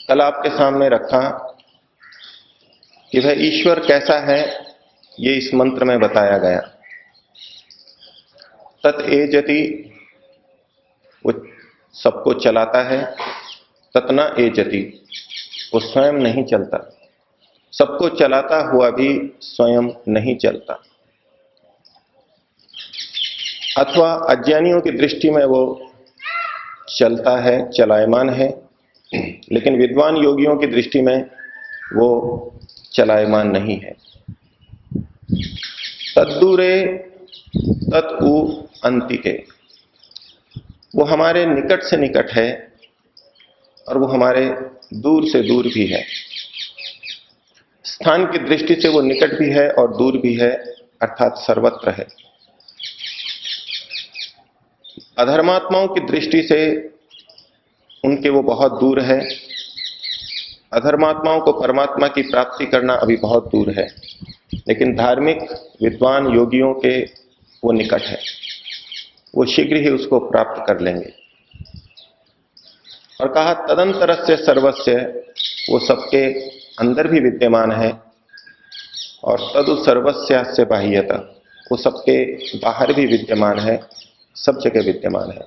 कल आपके सामने रखा कि वह ईश्वर कैसा है, ये इस मंत्र में बताया गया। तत् एजति, वो सबको चलाता है। तत् न एजति, वो स्वयं नहीं चलता। सबको चलाता हुआ भी स्वयं नहीं चलता। अथवा अज्ञानियों की दृष्टि में वो चलता है, चलायमान है, लेकिन विद्वान योगियों की दृष्टि में वो चलायमान नहीं है। तद्दूरे तत्उ अंतिके, वो हमारे निकट से निकट है और वो हमारे दूर से दूर भी है। स्थान की दृष्टि से वो निकट भी है और दूर भी है, अर्थात सर्वत्र है। अधर्मात्माओं की दृष्टि से उनके वो बहुत दूर है। अधर्मात्माओं को परमात्मा की प्राप्ति करना अभी बहुत दूर है, लेकिन धार्मिक विद्वान योगियों के वो निकट है, वो शीघ्र ही उसको प्राप्त कर लेंगे। और कहा तदंतरस्य सर्वस्य, वो सबके अंदर भी विद्यमान है। और तदु सर्वस्यास्य बाह्यत, वो सबके बाहर भी विद्यमान है, सब जगह विद्यमान है।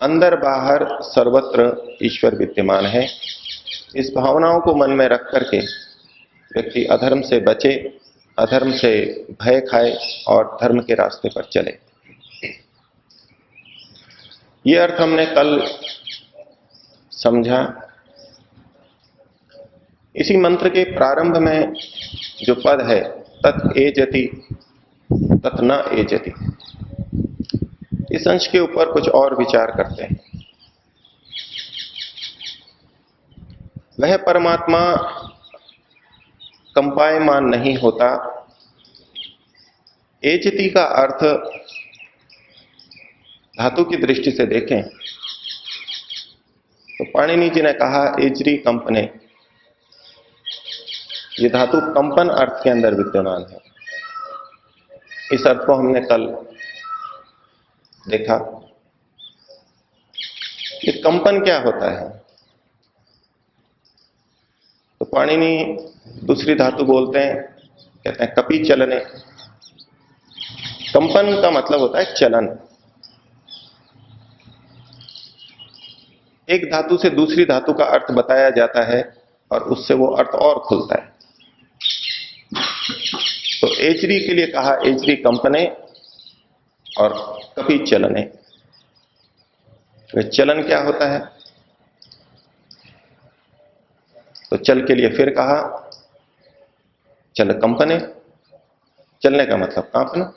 अंदर बाहर सर्वत्र ईश्वर विद्यमान है। इस भावनाओं को मन में रख करके व्यक्ति अधर्म से बचे, अधर्म से भय खाए और धर्म के रास्ते पर चले। ये अर्थ हमने कल समझा। इसी मंत्र के प्रारंभ में जो पद है, तत् एजति तत् न एजति, इस अंश के ऊपर कुछ और विचार करते हैं। वह परमात्मा कंपायमान नहीं होता। एजति का अर्थ धातु की दृष्टि से देखें तो पाणिनि जी ने कहा एजरी कंपने, ये धातु कंपन अर्थ के अंदर विद्यमान है। इस अर्थ को हमने कल देखा। ये कंपन क्या होता है? तो पाणिनि दूसरी धातु बोलते हैं, कहते हैं कपि चलने। कंपन का मतलब होता है चलन। एक धातु से दूसरी धातु का अर्थ बताया जाता है और उससे वो अर्थ और खुलता है। तो एचरी के लिए कहा एचरी कंपने और कपि चलने। तो चलन क्या होता है? तो चल के लिए फिर कहा चल कंपने, चलने का मतलब कांपना।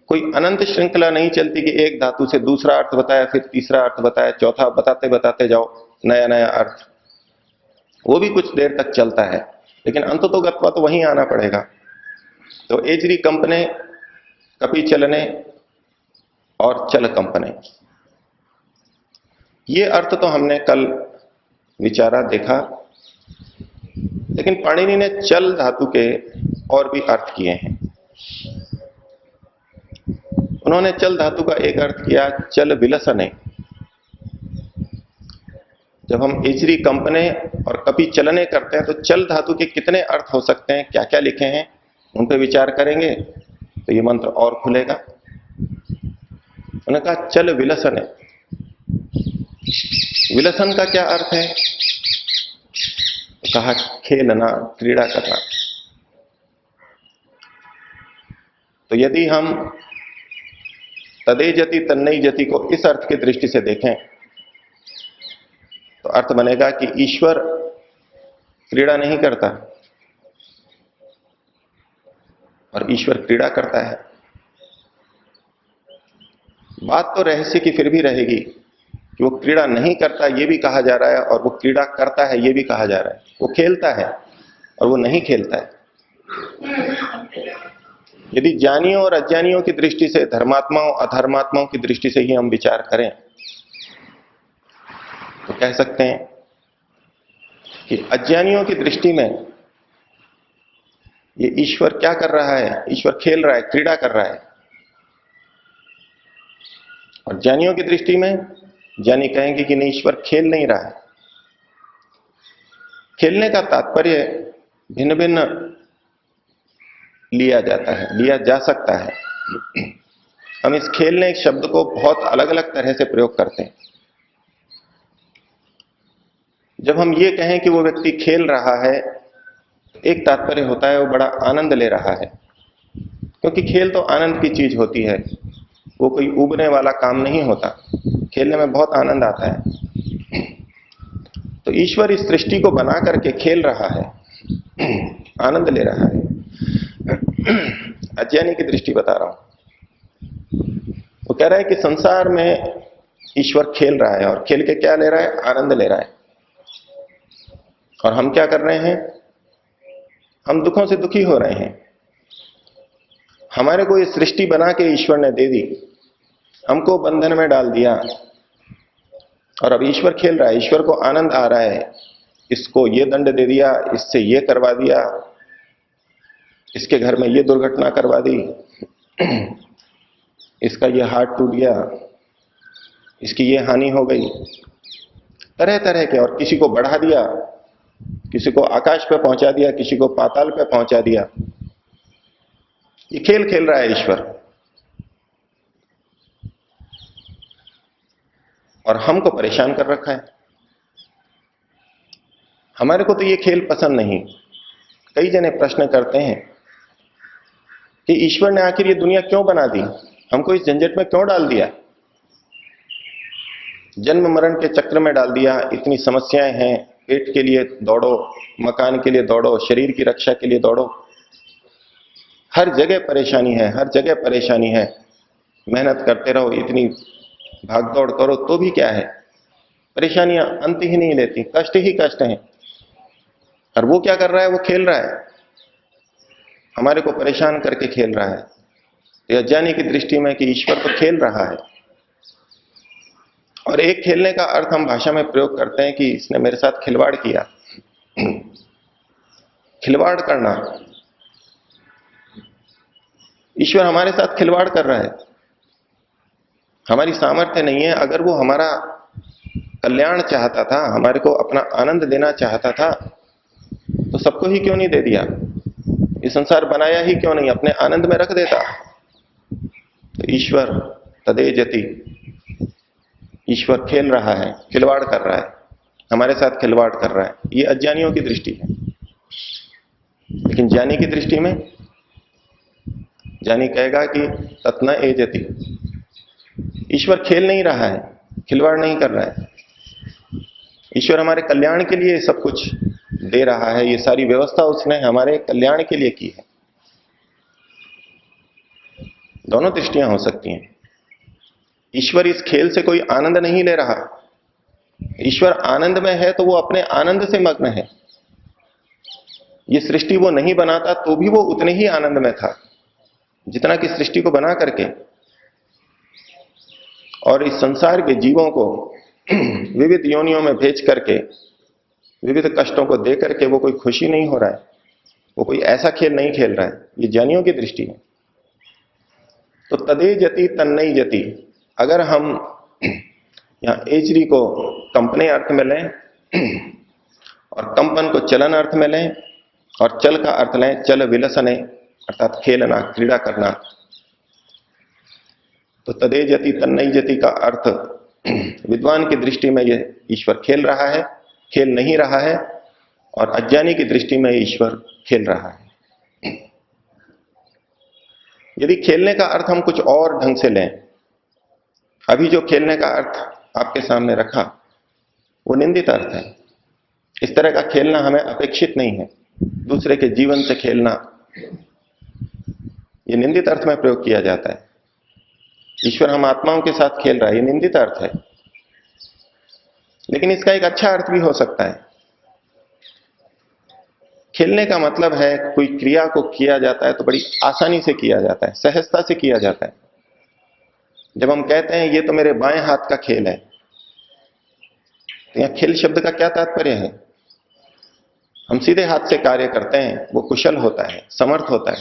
कोई अनंत श्रृंखला नहीं चलती कि एक धातु से दूसरा अर्थ बताया, फिर तीसरा अर्थ बताया, चौथा बताते बताते जाओ नया नया अर्थ। वो भी कुछ देर तक चलता है, लेकिन अंततोगत्वा तो वहीं आना पड़ेगा। तो एजरी कंपने, कपि चलने और चल कंपने, ये अर्थ तो हमने कल विचारा देखा। लेकिन पाणिनि ने चल धातु के और भी अर्थ किए हैं। उन्होंने चल धातु का एक अर्थ किया चल विलसने। जब हम एजरी कंपने और कपि चलने करते हैं तो चल धातु के कितने अर्थ हो सकते हैं, क्या क्या लिखे हैं, उन पर विचार करेंगे तो ये मंत्र और खुलेगा। उन्होंने कहा चल विलसने। विलसन का क्या अर्थ है? तो कहा खेलना, क्रीड़ा करना। तो यदि हम तदेजति तन्नई जति को इस अर्थ की दृष्टि से देखें तो अर्थ बनेगा कि ईश्वर क्रीड़ा नहीं करता और ईश्वर क्रीड़ा करता है। बात तो रहस्य की फिर भी रहेगी कि वो क्रीड़ा नहीं करता ये भी कहा जा रहा है और वो क्रीड़ा करता है ये भी कहा जा रहा है। वो खेलता है और वो नहीं खेलता है। यदि ज्ञानियों और अज्ञानियों की दृष्टि से, धर्मात्माओं अधर्मात्माओं की दृष्टि से ही हम विचार करें तो कह सकते हैं कि अज्ञानियों की दृष्टि में ये ईश्वर क्या कर रहा है? ईश्वर खेल रहा है, क्रीड़ा कर रहा है। और ज्ञानियों की दृष्टि में ज्ञानी कहेंगे कि नहीं, ईश्वर खेल नहीं रहा है। खेलने का तात्पर्य भिन्न भिन्न लिया जाता है, लिया जा सकता है। हम इस खेलने शब्द को बहुत अलग अलग तरह से प्रयोग करते हैं। जब हम ये कहें कि वो व्यक्ति खेल रहा है, एक तात्पर्य होता है वो बड़ा आनंद ले रहा है, क्योंकि खेल तो आनंद की चीज होती है, वो कोई उबने वाला काम नहीं होता। खेलने में बहुत आनंद आता है। तो ईश्वर इस सृष्टि को बना करके खेल रहा है, आनंद ले रहा है। अज्ञानी की दृष्टि बता रहा हूं। वो कह रहा है कि संसार में ईश्वर खेल रहा है, और खेल के क्या ले रहा है? आनंद ले रहा है। और हम क्या कर रहे हैं? हम दुखों से दुखी हो रहे हैं। हमारे को ये सृष्टि बना के ईश्वर ने दे दी, हमको बंधन में डाल दिया, और अब ईश्वर खेल रहा है, ईश्वर को आनंद आ रहा है। इसको ये दंड दे दिया, इससे ये करवा दिया, इसके घर में ये दुर्घटना करवा दी, इसका ये हाथ टूट गया, इसकी ये हानि हो गई, तरह तरह के। और किसी को बढ़ा दिया, किसी को आकाश पे पहुंचा दिया, किसी को पाताल पे पहुंचा दिया। ये खेल खेल रहा है ईश्वर, और हमको परेशान कर रखा है। हमारे को तो ये खेल पसंद नहीं। कई जने प्रश्न करते हैं कि ईश्वर ने आखिर ये दुनिया क्यों बना दी, हमको इस झंझट में क्यों डाल दिया, जन्म मरण के चक्र में डाल दिया। इतनी समस्याएं हैं, पेट के लिए दौड़ो, मकान के लिए दौड़ो, शरीर की रक्षा के लिए दौड़ो, हर जगह परेशानी है, हर जगह परेशानी है। मेहनत करते रहो, इतनी भागदौड़ करो तो भी क्या है, परेशानियां अंत ही नहीं लेती, कष्ट ही कष्ट हैं। और वो क्या कर रहा है? वो खेल रहा है, हमारे को परेशान करके खेल रहा है। तो अज्ञानी की दृष्टि में कि ईश्वर तो खेल रहा है। और एक खेलने का अर्थ हम भाषा में प्रयोग करते हैं कि इसने मेरे साथ खिलवाड़ किया। खिलवाड़ करना, ईश्वर हमारे साथ खिलवाड़ कर रहा है। हमारी सामर्थ्य नहीं है। अगर वो हमारा कल्याण चाहता था, हमारे को अपना आनंद देना चाहता था, तो सबको ही क्यों नहीं दे दिया? ये संसार बनाया ही क्यों नहीं, अपने आनंद में रख देता? तो ईश्वर तदेजति, ईश्वर खेल रहा है, खिलवाड़ कर रहा है, हमारे साथ खिलवाड़ कर रहा है। ये अज्ञानियों की दृष्टि है। लेकिन ज्ञानी की दृष्टि में, ज्ञानी कहेगा कि तत्न एजति, ईश्वर खेल नहीं रहा है, खिलवाड़ नहीं कर रहा है। ईश्वर हमारे कल्याण के लिए सब कुछ दे रहा है, ये सारी व्यवस्था उसने हमारे कल्याण के लिए की है। दोनों दृष्टियां हो सकती हैं। ईश्वर इस खेल से कोई आनंद नहीं ले रहा। ईश्वर आनंद में है तो वो अपने आनंद से मग्न है। ये सृष्टि वो नहीं बनाता तो भी वो उतने ही आनंद में था जितना कि सृष्टि को बना करके। और इस संसार के जीवों को विविध योनियों में भेज करके, विविध कष्टों को दे करके वो कोई खुशी नहीं हो रहा है, वो कोई ऐसा खेल नहीं खेल रहा है। ये ज्ञानियों की दृष्टि है। तो तदे जति तन्नई जति, अगर हम यहां एजरी को कंपने अर्थ में लें और कंपन को चलन अर्थ में लें, और चल का अर्थ लें चल विलसने, अर्थात खेलना, क्रीड़ा करना, तो तदे जति तन्नई जति का अर्थ विद्वान की दृष्टि में ये ईश्वर खेल रहा है, खेल नहीं रहा है। और अज्ञानी की दृष्टि में ईश्वर खेल रहा है। यदि खेलने का अर्थ हम कुछ और ढंग से लें, अभी जो खेलने का अर्थ आपके सामने रखा वो निंदित अर्थ है। इस तरह का खेलना हमें अपेक्षित नहीं है। दूसरे के जीवन से खेलना, ये निंदित अर्थ में प्रयोग किया जाता है। ईश्वर हम आत्माओं के साथ खेल रहा है, ये निंदित अर्थ है। लेकिन इसका एक अच्छा अर्थ भी हो सकता है। खेलने का मतलब है कोई क्रिया को किया जाता है तो बड़ी आसानी से किया जाता है, सहजता से किया जाता है। जब हम कहते हैं ये तो मेरे बाएं हाथ का खेल है, तो यहां खेल शब्द का क्या तात्पर्य है? हम सीधे हाथ से कार्य करते हैं, वो कुशल होता है, समर्थ होता है,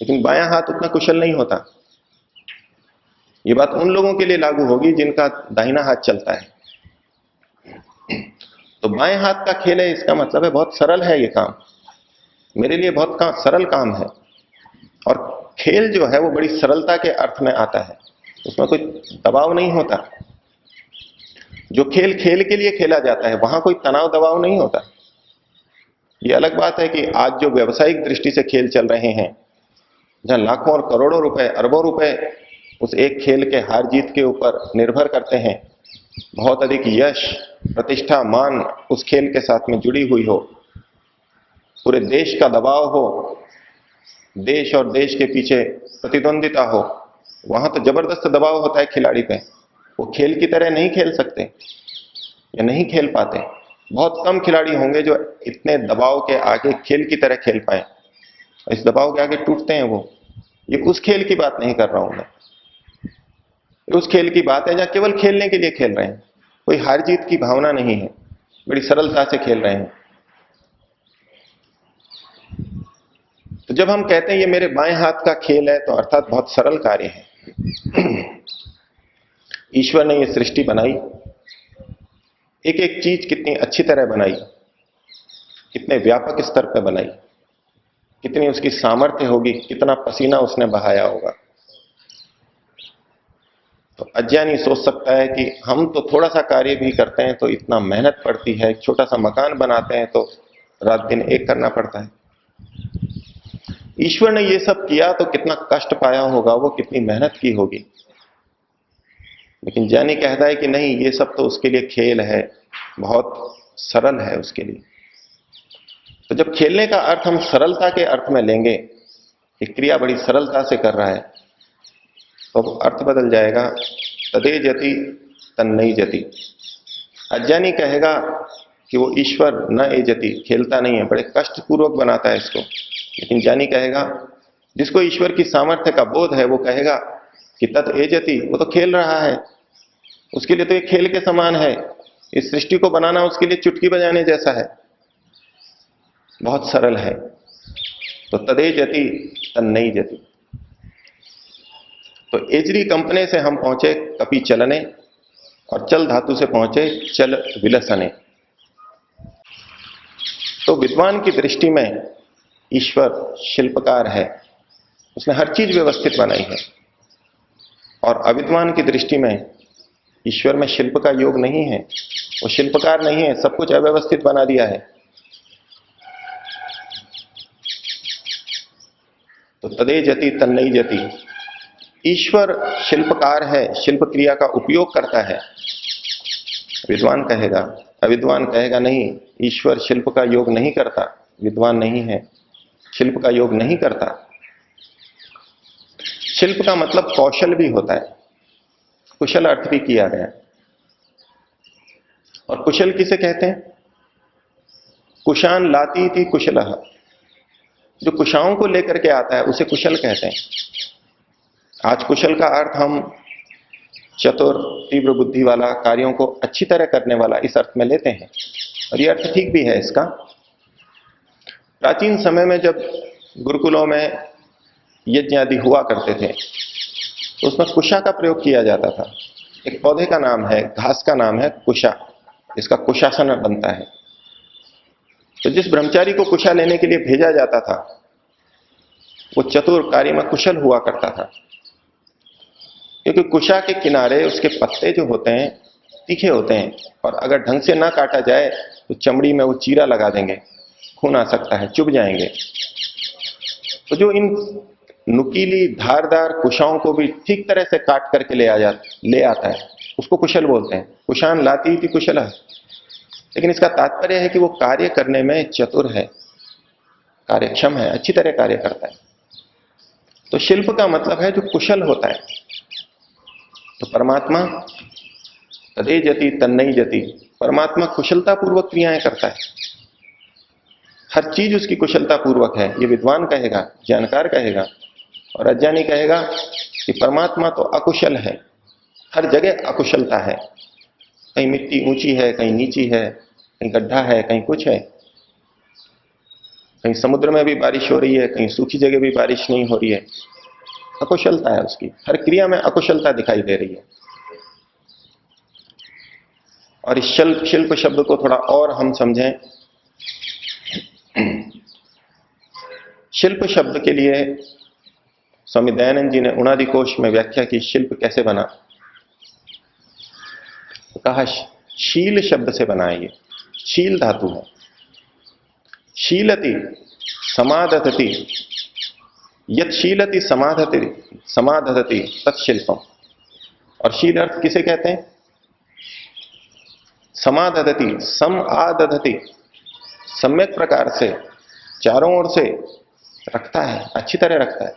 लेकिन बायां हाथ उतना कुशल नहीं होता। ये बात उन लोगों के लिए लागू होगी जिनका दाहिना हाथ चलता है। तो बाएं हाथ का खेल है, इसका मतलब है बहुत सरल है ये काम, मेरे लिए बहुत सरल काम है। और खेल जो है वो बड़ी सरलता के अर्थ में आता है, उसमें कोई दबाव नहीं होता। जो खेल खेल के लिए खेला जाता है वहां कोई तनाव दबाव नहीं होता। ये अलग बात है कि आज जो व्यवसायिक दृष्टि से खेल चल रहे हैं, जहां लाखों और करोड़ों रुपए, अरबों रुपए उस एक खेल के हार जीत के ऊपर निर्भर करते हैं, बहुत अधिक यश, प्रतिष्ठा, मान उस खेल के साथ में जुड़ी हुई हो, पूरे देश का दबाव हो, देश और देश के पीछे प्रतिद्वंदिता हो, वहां तो जबरदस्त दबाव होता है खिलाड़ी पे। वो खेल की तरह नहीं खेल सकते या नहीं खेल पाते। बहुत कम खिलाड़ी होंगे जो इतने दबाव के आगे खेल की तरह खेल पाए। इस दबाव के आगे टूटते हैं वो। ये उस खेल की बात नहीं कर रहा हूं मैं, उस खेल की बात है जहां केवल खेलने के लिए खेल रहे हैं, कोई हार जीत की भावना नहीं है, बड़ी सरलता से खेल रहे हैं। तो जब हम कहते हैं ये मेरे बाएं हाथ का खेल है, तो अर्थात बहुत सरल कार्य है। ईश्वर ने ये सृष्टि बनाई, एक एक चीज कितनी अच्छी तरह बनाई, कितने व्यापक स्तर पर बनाई, कितनी उसकी सामर्थ्य होगी, कितना पसीना उसने बहाया होगा। तो अज्ञानी सोच सकता है कि हम तो थोड़ा सा कार्य भी करते हैं तो इतना मेहनत पड़ती है, छोटा सा मकान बनाते हैं तो रात दिन एक करना पड़ता है। ईश्वर ने ये सब किया तो कितना कष्ट पाया होगा, वो कितनी मेहनत की होगी। लेकिन ज्ञानी कहता है कि नहीं, ये सब तो उसके लिए खेल है, बहुत सरल है उसके लिए। तो जब खेलने का अर्थ हम सरलता के अर्थ में लेंगे, एक क्रिया बड़ी सरलता से कर रहा है, तो अर्थ बदल जाएगा। तदे जति तन्नई जति। अज्ञानी कहेगा कि वो ईश्वर न एजति, खेलता नहीं है, बड़े कष्ट पूर्वक बनाता है इसको। लेकिन ज्ञानी कहेगा, जिसको ईश्वर की सामर्थ्य का बोध है, वो कहेगा कि तत् एजति, वो तो खेल रहा है, उसके लिए तो एक खेल के समान है। इस सृष्टि को बनाना उसके लिए चुटकी बजाने जैसा है, बहुत सरल है। तो तदे जति तन्नई जति। तो एजरी कंपने से हम पहुंचे कपि चलने, और चल धातु से पहुंचे चल विलसने। तो विद्वान की दृष्टि में ईश्वर शिल्पकार है, उसने हर चीज व्यवस्थित बनाई है। और अविद्वान की दृष्टि में ईश्वर में शिल्प का योग नहीं है, वो शिल्पकार नहीं है, सब कुछ अव्यवस्थित बना दिया है। तो तदे जति तन्नई जति। ईश्वर शिल्पकार है, शिल्प क्रिया का उपयोग करता है, विद्वान कहेगा। अविद्वान कहेगा नहीं, ईश्वर शिल्प का योग नहीं करता, विद्वान नहीं है, शिल्प का योग नहीं करता। शिल्प का मतलब कौशल भी होता है, कुशल अर्थ भी किया गया। और कुशल किसे कहते हैं? कुशान लाती थी कुशलः, जो कुशाओं को लेकर के आता है उसे कुशल कहते हैं। आज कुशल का अर्थ हम चतुर, तीव्र बुद्धि वाला, कार्यों को अच्छी तरह करने वाला, इस अर्थ में लेते हैं, और यह अर्थ ठीक भी है इसका। प्राचीन समय में जब गुरुकुलों में यज्ञ आदि हुआ करते थे, तो उसमें कुशा का प्रयोग किया जाता था। एक पौधे का नाम है, घास का नाम है कुशा, इसका कुशासन बनता है। तो जिस ब्रह्मचारी को कुशा लेने के लिए भेजा जाता था, वो चतुर, कार्य में कुशल हुआ करता था। क्योंकि कुशा के किनारे उसके पत्ते जो होते हैं तीखे होते हैं, और अगर ढंग से ना काटा जाए तो चमड़ी में वो चीरा लगा देंगे, खून आ सकता है, चुभ जाएंगे। तो जो इन नुकीली धारदार कुशाओं को भी ठीक तरह से काट करके ले आता है, उसको कुशल बोलते हैं। कुशान लाती थी कुशल। लेकिन इसका तात्पर्य है कि वो कार्य करने में चतुर है, कार्यक्षम है, अच्छी तरह कार्य करता है। तो शिल्प का मतलब है जो कुशल होता है। तो परमात्मा तदे जति तन्नई जति, परमात्मा कुशलता पूर्वक क्रियाएं करता है, हर चीज उसकी कुशलता पूर्वक है, ये विद्वान कहेगा, जानकार कहेगा। और अज्ञानी कहेगा कि परमात्मा तो अकुशल है, हर जगह अकुशलता है, कहीं मिट्टी ऊंची है, कहीं नीची है, कहीं गड्ढा है, कहीं कुछ है। कहीं समुद्र में भी बारिश हो रही है, कहीं सूखी जगह भी बारिश नहीं हो रही है। अकुशलता है उसकी, हर क्रिया में अकुशलता दिखाई दे रही है। और इस शिल्प शब्द को थोड़ा और हम समझें। शिल्प शब्द के लिए स्वामी दयानंद जी ने उणादि कोश में व्याख्या की, शिल्प कैसे बना। तो कहा शील शब्द से बना है। ये शील धातु है। शीलति समादधति, यत् शीलति समादधति तत्शिल्पम। और शील अर्थ किसे कहते हैं? समादधति, सम आदधति, सम्यक प्रकार से चारों ओर से रखता है, अच्छी तरह रखता है।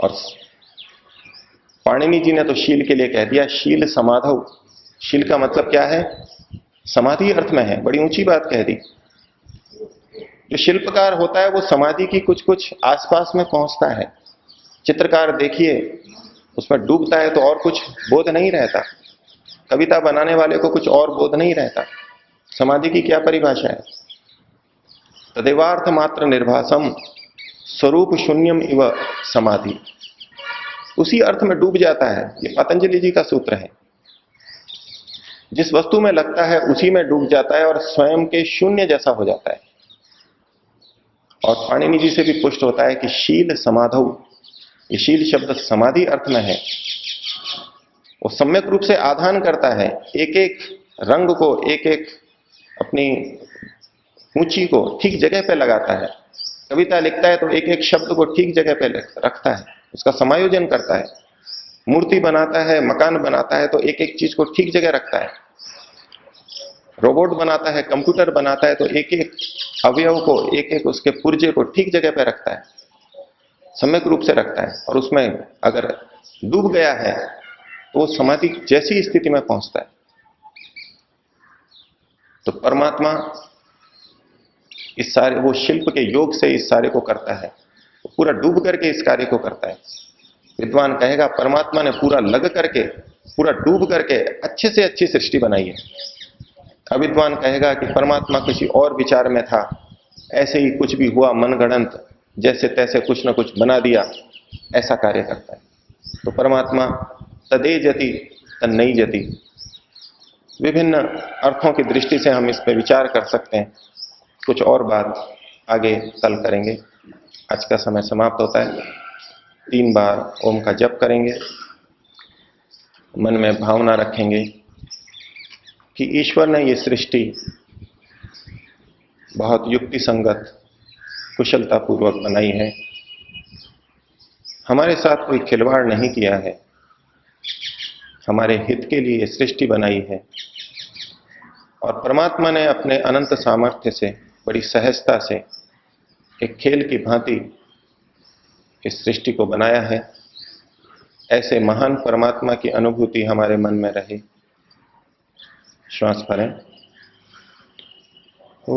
और पाणिनि जी ने तो शील के लिए कह दिया शील समाधौ। शील का मतलब क्या है? समाधि अर्थ में है। बड़ी ऊंची बात कह दी। जो शिल्पकार होता है वो समाधि की कुछ कुछ आसपास में पहुंचता है। चित्रकार देखिए, उसमें डूबता है तो और कुछ बोध नहीं रहता। कविता बनाने वाले को कुछ और बोध नहीं रहता। समाधि की क्या परिभाषा है? तदेवार्थ मात्र निर्भासम स्वरूप शून्यम इव समाधि। उसी अर्थ में डूब जाता है। ये पतंजलि जी का सूत्र है। जिस वस्तु में लगता है उसी में डूब जाता है और स्वयं के शून्य जैसा हो जाता है। और पाणिनि जी से भी पुष्ट होता है कि शील समाधौ। ये शील शब्द समाधि अर्थ में है। वो सम्यक रूप से आधान करता है, एक एक रंग को, एक एक अपनी ऊंची को ठीक जगह पे लगाता है। कविता लिखता है तो एक एक शब्द को ठीक जगह पे रखता है, उसका समायोजन करता है। मूर्ति बनाता है, मकान बनाता है तो एक एक चीज को ठीक जगह रखता है। रोबोट बनाता है, कंप्यूटर बनाता है तो एक एक अवयव को, एक एक उसके पुर्जे को ठीक जगह पे रखता है, सम्यक रूप से रखता है। और उसमें अगर डूब गया है तो वो समाधि जैसी स्थिति में पहुंचता है। तो परमात्मा इस सारे, वो शिल्प के योग से इस सारे को करता है। वो पूरा डूब करके इस कार्य को करता है। विद्वान कहेगा परमात्मा ने पूरा लग करके, पूरा डूब करके अच्छे से अच्छी सृष्टि बनाई है। अविद्वान कहेगा कि परमात्मा किसी और विचार में था, ऐसे ही कुछ भी हुआ मनगढ़ंत, जैसे तैसे कुछ ना कुछ बना दिया, ऐसा कार्य करता है। तो परमात्मा तदे जति तन्नई जति, विभिन्न अर्थों की दृष्टि से हम इस पर विचार कर सकते हैं। कुछ और बात आगे कल करेंगे। आज का समय समाप्त होता है। 3 बार ओम का जप करेंगे, मन में भावना रखेंगे कि ईश्वर ने ये सृष्टि बहुत युक्ति संगत, कुशलता पूर्वक बनाई है। हमारे साथ कोई खिलवाड़ नहीं किया है, हमारे हित के लिए ये सृष्टि बनाई है। और परमात्मा ने अपने अनंत सामर्थ्य से, बड़ी सहजता से, एक खेल की भांति इस सृष्टि को बनाया है। ऐसे महान परमात्मा की अनुभूति हमारे मन में रहे। श्वास भरें। ओ